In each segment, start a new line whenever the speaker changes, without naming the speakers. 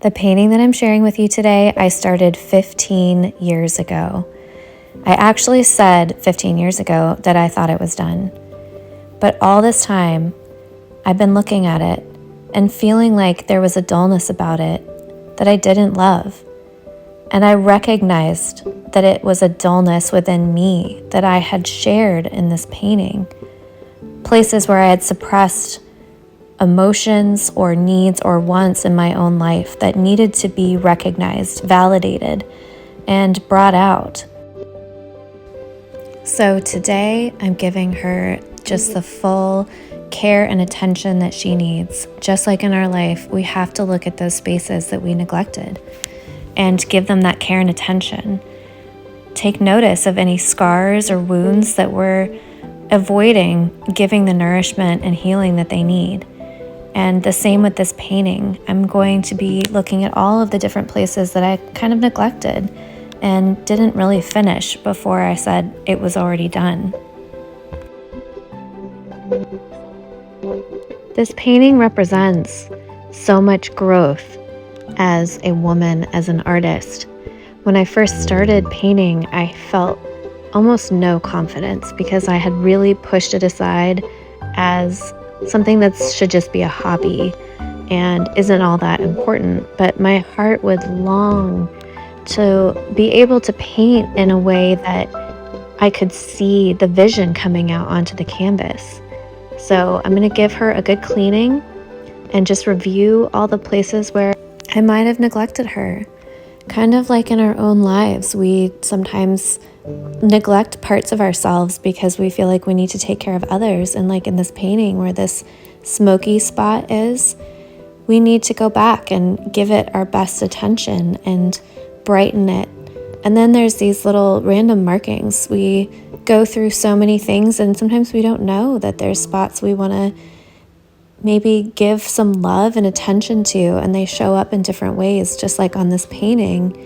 The painting that I'm sharing with you today, I started 15 years ago. I actually said 15 years ago that I thought it was done. But all this time, I've been looking at it and feeling like there was a dullness about it that I didn't love. And I recognized that it was a dullness within me that I had shared in this painting. Places where I had suppressed emotions or needs or wants in my own life that needed to be recognized, validated, and brought out. So today I'm giving her just the full care and attention that she needs. Just like in our life, we have to look at those spaces that we neglected and give them that care and attention. Take notice of any scars or wounds that we're avoiding giving the nourishment and healing that they need. And the same with this painting. I'm going to be looking at all of the different places that I kind of neglected and didn't really finish before I said it was already done. This painting represents so much growth as a woman, as an artist. When I first started painting, I felt almost no confidence because I had really pushed it aside as something that should just be a hobby and isn't all that important. But my heart would long to be able to paint in a way that I could see the vision coming out onto the canvas. So I'm going to give her a good cleaning and just review all the places where I might have neglected her. Kind of like in our own lives, we sometimes neglect parts of ourselves because we feel like we need to take care of others. And like in this painting where this smoky spot is, we need to go back and give it our best attention and brighten it. And then there's these little random markings. We go through so many things and sometimes we don't know that there's spots we want to maybe give some love and attention to, and they show up in different ways. Just like on this painting,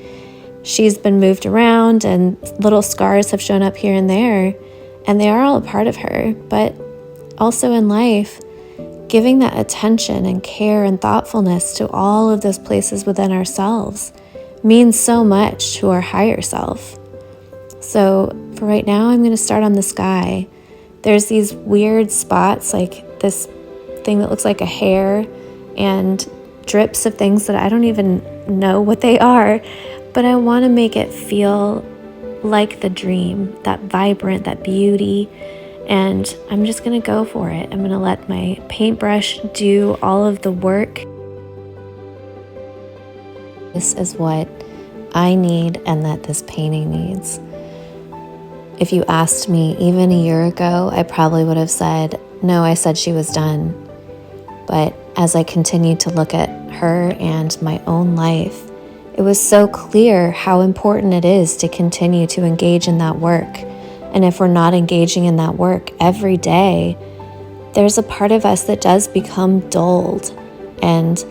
she's been moved around and little scars have shown up here and there, and they are all a part of her. But also in life, giving that attention and care and thoughtfulness to all of those places within ourselves means so much to our higher self. So for right now, I'm going to start on the sky. There's these weird spots, like this thing that looks like a hair and drips of things that I don't even know what they are, but I want to make it feel like the dream, that vibrant, that beauty, and I'm just going to go for it. I'm going to let my paintbrush do all of the work. This is what I need and that this painting needs. If you asked me even a year ago, I probably would have said, no, I said she was done. But as I continued to look at her and my own life, it was so clear how important it is to continue to engage in that work. And if we're not engaging in that work every day, there's a part of us that does become dulled and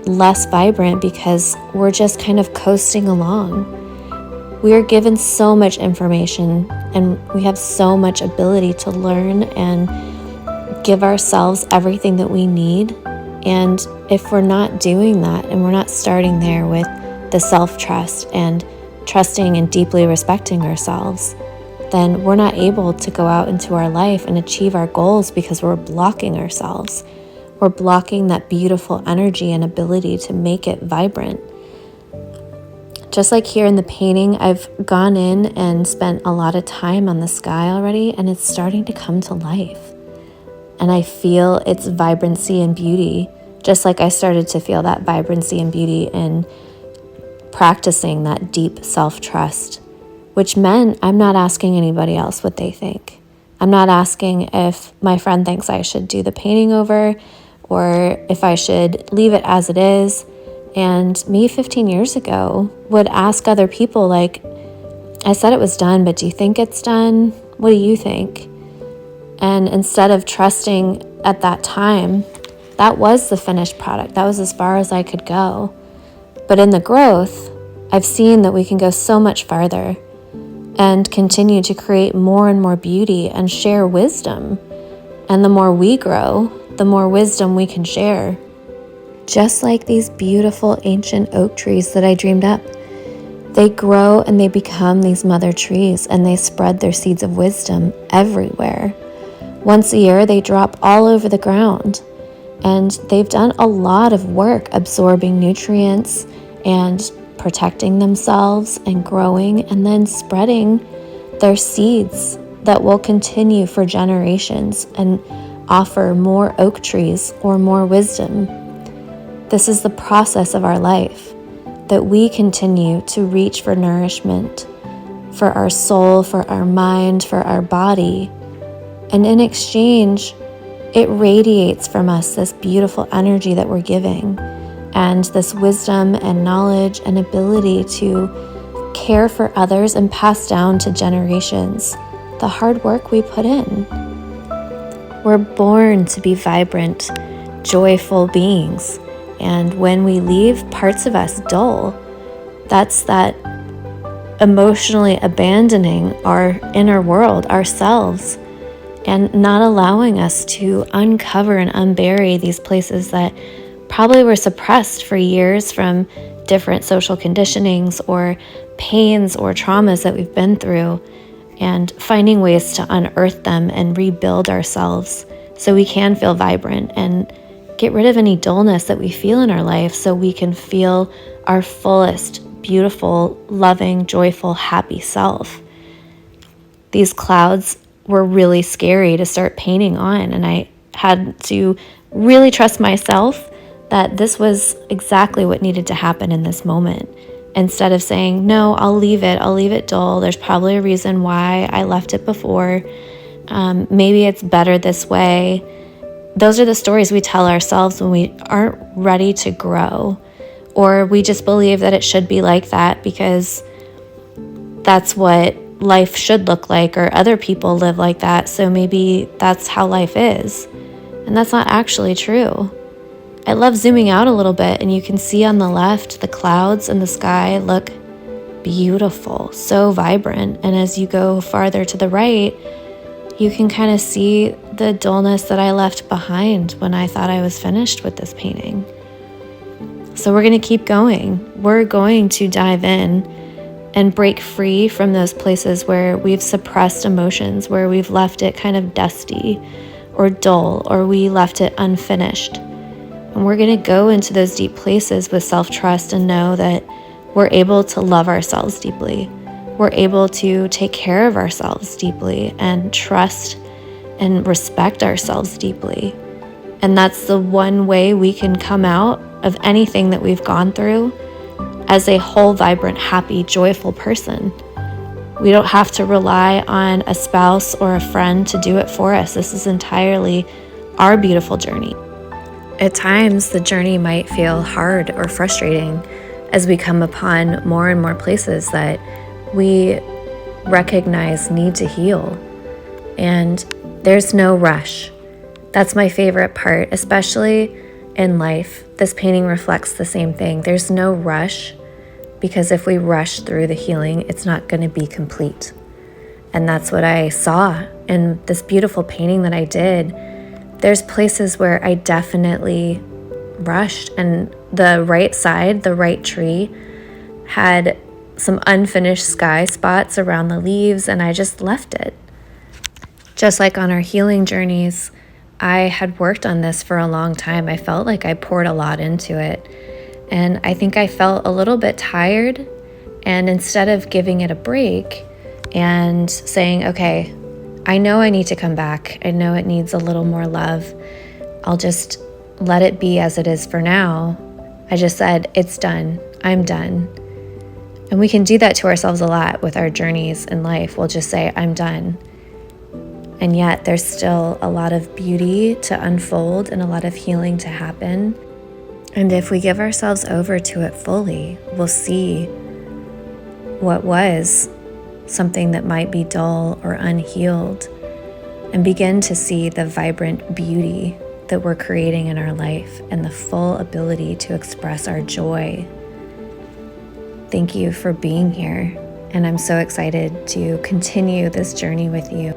less vibrant because we're just kind of coasting along. We are given so much information and we have so much ability to learn and give ourselves everything that we need. And if we're not doing that and we're not starting there with the self-trust and trusting and deeply respecting ourselves, then we're not able to go out into our life and achieve our goals because we're blocking ourselves. We're blocking that beautiful energy and ability to make it vibrant. Just like here in the painting, I've gone in and spent a lot of time on the sky already, and it's starting to come to life. And I feel its vibrancy and beauty, just like I started to feel that vibrancy and beauty in practicing that deep self-trust, which meant I'm not asking anybody else what they think. I'm not asking if my friend thinks I should do the painting over or if I should leave it as it is. And me 15 years ago would ask other people, like, I said it was done, but do you think it's done? What do you think? And instead of trusting at that time, that was the finished product. That was as far as I could go. But in the growth, I've seen that we can go so much farther and continue to create more and more beauty and share wisdom. And the more we grow, the more wisdom we can share. just like these beautiful ancient oak trees that I dreamed up. They grow and they become these mother trees, and they spread their seeds of wisdom everywhere. Once a year, they drop all over the ground, and they've done a lot of work absorbing nutrients and protecting themselves and growing, and then spreading their seeds that will continue for generations and offer more oak trees or more wisdom. This is the process of our life, that we continue to reach for nourishment, for our soul, for our mind, for our body. And in exchange, it radiates from us this beautiful energy that we're giving, and this wisdom and knowledge and ability to care for others and pass down to generations the hard work we put in. We're born to be vibrant, joyful beings. And when we leave parts of us dull, that's that emotionally abandoning our inner world, ourselves, and not allowing us to uncover and unbury these places that probably were suppressed for years from different social conditionings or pains or traumas that we've been through, and finding ways to unearth them and rebuild ourselves so we can feel vibrant and get rid of any dullness that we feel in our life so we can feel our fullest, beautiful, loving, joyful, happy self. These clouds were really scary to start painting on, and I had to really trust myself that this was exactly what needed to happen in this moment. Instead of saying, no, I'll leave it dull. There's probably a reason why I left it before. Maybe it's better this way. Those are the stories we tell ourselves when we aren't ready to grow, or we just believe that it should be like that because that's what life should look like, or other people live like that, so maybe that's how life is. And that's not actually true. I love zooming out a little bit, and you can see on the left the clouds and the sky look beautiful, so vibrant. And as you go farther to the right, you can kind of see the dullness that I left behind when I thought I was finished with this painting. So we're going to keep going. We're going to dive in and break free from those places where we've suppressed emotions, where we've left it kind of dusty or dull, or we left it unfinished. And we're going to go into those deep places with self-trust and know that we're able to love ourselves deeply. We're able to take care of ourselves deeply and trust and respect ourselves deeply. And that's the one way we can come out of anything that we've gone through as a whole, vibrant, happy, joyful person. We don't have to rely on a spouse or a friend to do it for us. This is entirely our beautiful journey. At times, the journey might feel hard or frustrating as we come upon more and more places that we recognize need to heal. And there's no rush. That's my favorite part, especially in life. This painting reflects the same thing. There's no rush, because if we rush through the healing, it's not going to be complete. And that's what I saw in this beautiful painting that I did. There's places where I definitely rushed, and the right side, the right tree, had some unfinished sky spots around the leaves, and I just left it. Just like on our healing journeys, I had worked on this for a long time. I felt like I poured a lot into it, and I think I felt a little bit tired, and instead of giving it a break and saying, okay, I know I need to come back, I know it needs a little more love, I'll just let it be as it is for now, I just said, it's done, I'm done. And we can do that to ourselves a lot with our journeys in life. We'll just say, I'm done. And yet there's still a lot of beauty to unfold and a lot of healing to happen. And if we give ourselves over to it fully, we'll see what was something that might be dull or unhealed, and begin to see the vibrant beauty that we're creating in our life and the full ability to express our joy. Thank you for being here, and I'm so excited to continue this journey with you.